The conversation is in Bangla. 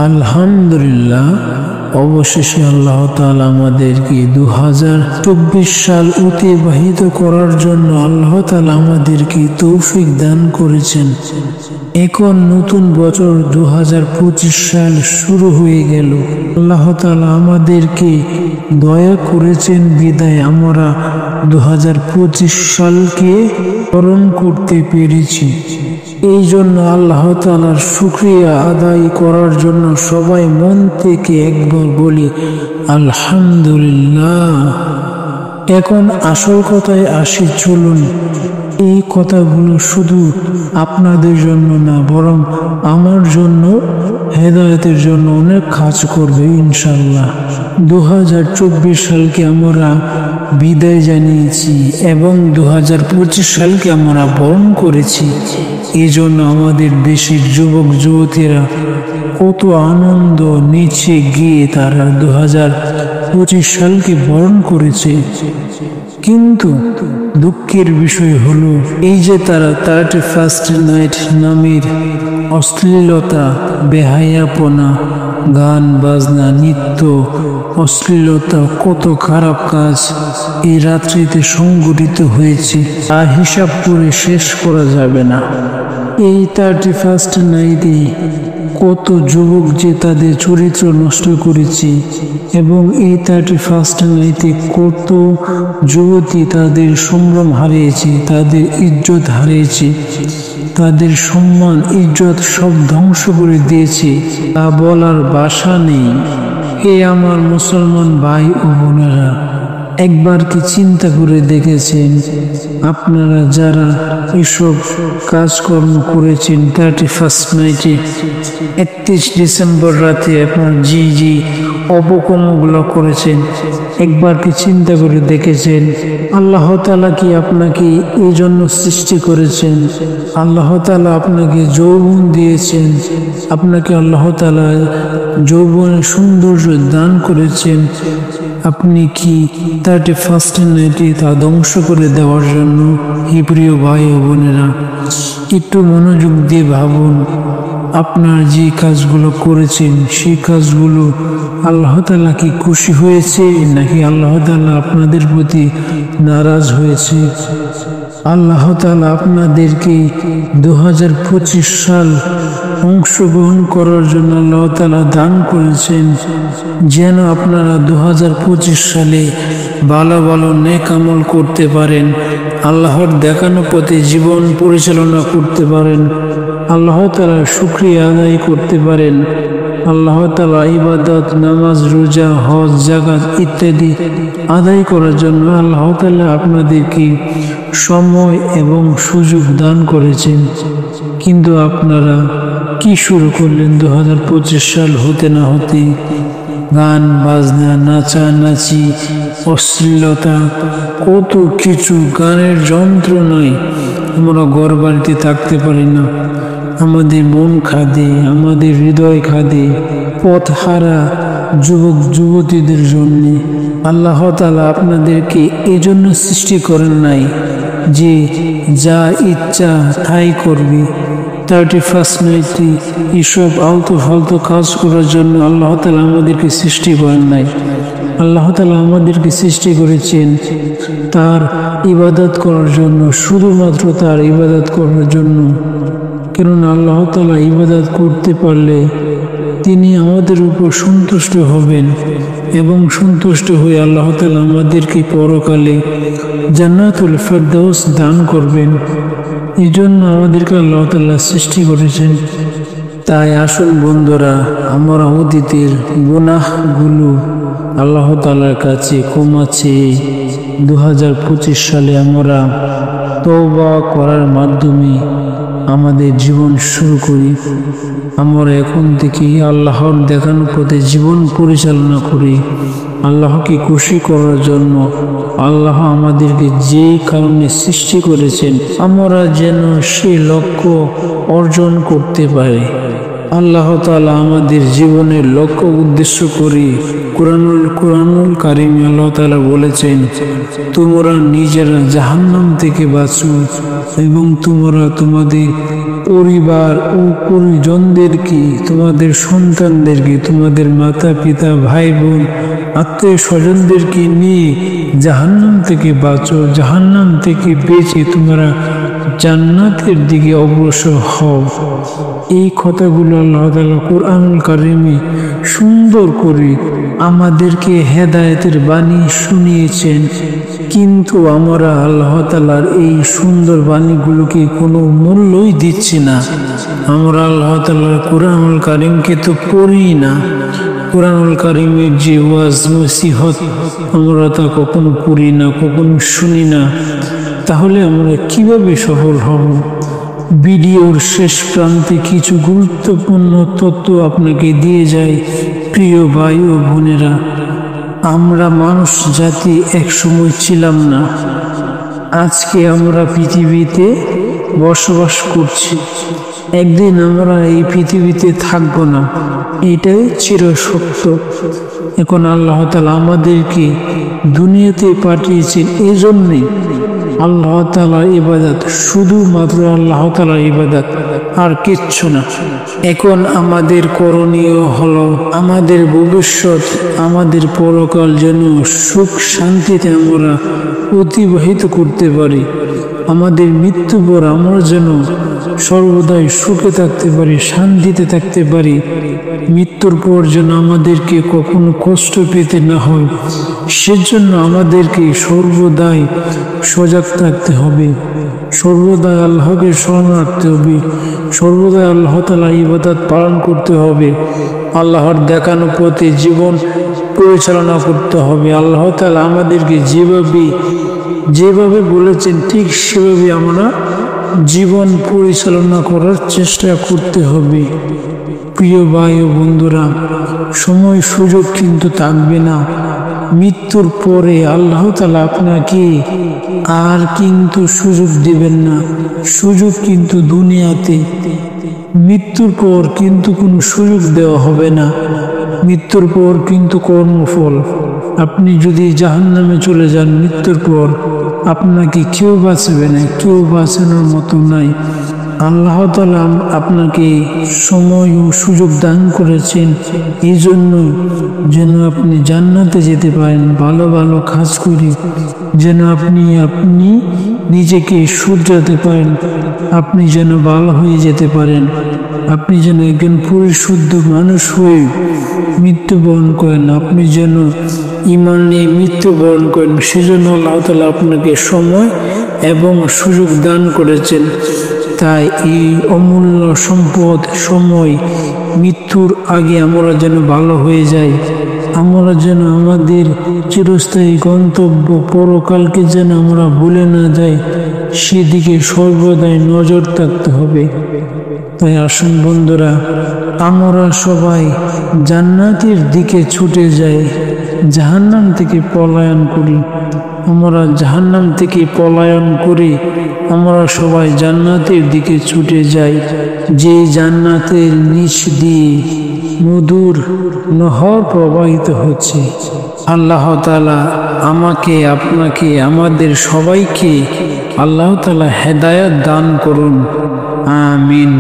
আলহামদুলিল্লাহ, অবশেষে আল্লাহ তাআলা আমাদেরকে 2024 সাল অতিবাহিত করার জন্য আল্লাহ তাআলা আমাদেরকে তৌফিক দান করেছেন। এখন নতুন বছর 2025 সাল শুরু হয়ে গেল। আল্লাহ তাআলা আমাদেরকে দয়া করেছেন বিদায় আমরা 2025 সালকে বরণ করতে পেরেছি। এই জন্য আল্লাহ তাআলার শুকরিয়া আদায় করার জন্য সবাই মন থেকে একবার বলি আলহামদুলিল্লাহ। এখন আসল কথায় আসি, চলুন। এই কথাগুলো শুধু আপনাদের জন্য না, বরং আমার জন্য, হেদায়েতের জন্য অনেক কাজ করবে ইনশাআল্লাহ। 2024 সালকে আমরা বিদায় জানিয়েছি এবং 2025 সালকে আমরা বরণ করেছি। এই জন্য আমাদের দেশের যুবক যুবতীরা কত আনন্দ নিচে গিয়ে তারা 2025 সালকে বরণ করেছে। কিন্তু দুঃখের বিষয় হলো এই যে তারা 31st নাইট নামের অশ্লীলতা, বেহায়াপনা, গান বাজনা, নৃত্য, অশ্লীলতা, কত খারাপ কাজ এই রাত্রিতে সংঘটিত হয়েছে, তা হিসাব করে শেষ করা যাবে না। এই 31st নাইটে কত যুবক যে তাদের চরিত্র নষ্ট করেছে এবং এই 31st নাইটে কত যুবতী তাদের সম্ভ্রম হারিয়েছে, তাদের ইজ্জত হারিয়েছে, তাদের সম্মান ইজ্জত সব ধ্বংস করে দিয়েছে, তা বলার ভাষা নেই। হে আমার মুসলমান ভাই ও বোনেরা, একবার কি চিন্তা করে দেখেছেন আপনারা যারা এসব কাজকর্ম করেছেন 31st নাইটে, 31 ডিসেম্বর রাতে আপনার জি অপকর্মগুলো করেছেন, একবার কি চিন্তা করে দেখেছেন আল্লাহ তাআলা কি আপনাকে এই জন্য সৃষ্টি করেছেন? আল্লাহ তাআলা আপনাকে যৌবন দিয়েছেন, আপনাকে আল্লাহ তাআলা যৌবনের সৌন্দর্য দান করেছেন। আপনি কি 31st নাইটে তা ধ্বংস করে দেওয়ার জন্য? হে প্রিয় ভাই ও বোনেরা, একটু মনোযোগ দিয়ে ভাবুন, আপনার যে কাজগুলো করেছেন সেই কাজগুলো আল্লাহ তাআলা কি খুশি হয়েছে নাকি আল্লাহ তাআলা আপনাদের প্রতি নারাজ হয়েছে? আল্লাহ তাআলা আপনাদেরকে 2025 সাল অংশগ্রহণ করার জন্য আল্লাহ তাআলা দান করেছেন, যেন আপনারা 2025 সালে ভালো ভালো নেক আমল করতে পারেন, আল্লাহর দেখানো পথে জীবন পরিচালনা করতে পারেন, আল্লাহ তাআলার শুকরিয়া আদায় করতে পারেন, আল্লাহ তাআলা ইবাদত, নামাজ, রোজা, হজ, যাকাত ইত্যাদি আদায় করার জন্য আল্লাহ তাআলা আপনাদেরকে সময় এবং সুযোগ দান করেছেন। কিন্তু আপনারা কি শুরু করলেন 2025 সাল হতে না হতে? গান বাজনা, নাচানাচি, অশ্লীলতা, কত কিছু। গানের যন্ত্রণায় আমরা ঘর বাড়িতে থাকতে পারি না, আমাদের মন খাদে, আমাদের হৃদয় খাদে পথ হারা যুবক যুবতীদের জন্য। আল্লাহ তাআলা আপনাদেরকে এই জন্য সৃষ্টি করেন নাই যে যা ইচ্ছা তাই করবে। 31st নাইটে এসব আলতু ফালতু কাজ করার জন্য আল্লাহ তাআলা আমাদেরকে সৃষ্টি করেন নাই। আল্লাহ তাআলা আমাদেরকে সৃষ্টি করেছেন তার ইবাদত করার জন্য, শুধুমাত্র তার ইবাদত করার জন্য। কেননা আল্লাহ তাআলা ইবাদত করতে পারলে তিনি আমাদের উপর সন্তুষ্ট হবেন এবং সন্তুষ্ট হয়ে আল্লাহ তাআলা আমাদেরকে পরকালে জান্নাতুল ফেরদাউস দান করবেন। এই জন্য আমাদেরকে আল্লাহ তাআলা সৃষ্টি করেছেন। তাই আসুন বন্ধুরা, আমরা অতীতের গুনাহগুলো আল্লাহ তাআলার কাছে ক্ষমা চেয়ে 2025 সালে আমরা তওবা করার মাধ্যমে আমাদের জীবন শুরু করি। আমরা এখন থেকে আল্লাহর দেখানো পথে জীবন পরিচালনা করি, আল্লাহকে খুশি করার জন্য। আল্লাহ আমাদেরকে যে কারণে সৃষ্টি করেছেন আমরা যেন সেই লক্ষ্য অর্জন করতে পারি। আল্লাহ তাআলা আমাদের জীবনের লক্ষ্য উদ্দেশ্য করে কুরআনুল কারীমে আল্লাহ তাআলা বলেছেন, তোমরা নিজেরা জাহান্নাম থেকে বাঁচো এবং তোমরা তোমাদের পরিবার ও পরিজনদেরকে, তোমাদের সন্তানদেরকে, তোমাদের মাতা পিতা ভাই বোন আত্মীয় স্বজনদেরকে নিয়ে জাহান্নাম থেকে বাঁচো। জাহান্নাম থেকে বেঁচে তোমরা জান্নাতের দিকে অগ্রসর হও। এই কথাগুলো আল্লাহ তাআলা কুরআনুল কারীমে সুন্দর করে আমাদেরকে হেদায়েতের বাণী শুনিয়েছেন, কিন্তু আমরা আল্লাহ তাআলার এই সুন্দর বাণীগুলোকে কোনো মূল্যই দিচ্ছি না। আমরা আল্লাহ তাআলার কুরআনুল কারীমকে তো পড়ি না, কুরআনুল কারীমের যে ওয়াজ নসিহত আমরা তা কখনো পড়ি না, কখনো শুনি না। তাহলে আমরা কিভাবে সফল হব? ভিডিওর শেষ প্রান্তে কিছু গুরুত্বপূর্ণ তথ্য আপনাকে দিয়ে যায়। প্রিয় ভাই ও বোনেরা, আমরা মানুষ জাতি একসময় ছিলাম না, আজকে আমরা পৃথিবীতে বসবাস করছি। একদিন আমরা এই পৃথিবীতে থাকবো না, এটাই চিরসত্য। এখন আল্লাহ তাআলা আমাদেরকে দুনিয়াতে পাঠিয়েছেন এজন্যই আল্লাহ তাআলার ইবাদত, শুধুমাত্র আল্লাহ তাআলার ইবাদত, আর কিচ্ছু না। এখন আমাদের করণীয় হলো আমাদের ভবিষ্যৎ, আমাদের পরকাল যেন সুখ শান্তিতে আমরা অতিবাহিত করতে পারি। আমাদের মৃত্যুর পর আমরা যেন সর্বদাই সুখে থাকতে পারি, শান্তিতে থাকতে পারি। মৃত্যুর পর যেন আমাদেরকে কখনো কষ্ট পেতে না হয়, সেজন্য আমাদেরকে সর্বদাই সজাগ থাকতে হবে, সর্বদাই আল্লাহকে স্মরণ রাখতে হবে, সর্বদাই আল্লাহ তাআলার ইবাদত পালন করতে হবে, আল্লাহর দেখানো পথে জীবন পরিচালনা করতে হবে। আল্লাহ তাআলা আমাদেরকে যেভাবে বলেছেন ঠিক সেভাবে আমরা জীবন পরিচালনা করার চেষ্টা করতে হবে। প্রিয় ভাই ও বন্ধুরা, সময় সুযোগ কিন্তু থাকবে না। মৃত্যুর পরে আল্লাহ তাআলা আপনাকে আর কিন্তু সুযোগ দিবেন না। সুযোগ কিন্তু দুনিয়াতে, মৃত্যুর পর কিন্তু কোনো সুযোগ দেওয়া হবে না। মৃত্যুর পর কিন্তু কর্মফল। আপনি যদি জাহান্নামে চলে যান মৃত্যুর পর, আপনাকে কেউ বাঁচাবে না, কেউ বাঁচানোর মতো নাই। আল্লাহ তাআলা আপনাকে সময় ও সুযোগ দান করেছেন এই জন্য যেন আপনি জান্নাতে যেতে পারেন, ভালো ভালো কাজ করে যেন আপনি নিজেকে শুধরাতে পারেন, আপনি যেন ভালো হয়ে যেতে পারেন, আপনি যেন একজন পরিশুদ্ধ মানুষ হয়ে মৃত্যুবরণ করেন, আপনি যেন ঈমান নিয়ে মৃত্যুবরণ করেন। সেজন্য আল্লাহ তাআলা আপনাকে সময় এবং সুযোগ দান করেছেন। তাই এই অমূল্য সম্পদ সময়, মৃত্যুর আগে আমরা যেন ভালো হয়ে যাই, আমরা যেন আমাদের চিরস্থায়ী গন্তব্য পরকালকে যেন আমরা ভুলে না যাই, সেদিকে সর্বদাই নজর থাকতে হবে। তাই আসুন বন্ধুরা, আমরা সবাই জান্নাতের দিকে ছুটে যাই, জাহান্নাম থেকে পলায়ন করি। আমরা জাহান্নাম থেকে পলায়ন করে আমরা সবাই জান্নাতের দিকে ছুটে যাই, যে জান্নাতের নিচ দিয়ে মধুর নহর প্রবাহিত হচ্ছে। আল্লাহ তাআলা আমাকে, আপনাকে, আমাদের সবাইকে আল্লাহ তাআলা হেদায়েত দান করুন। আমিন।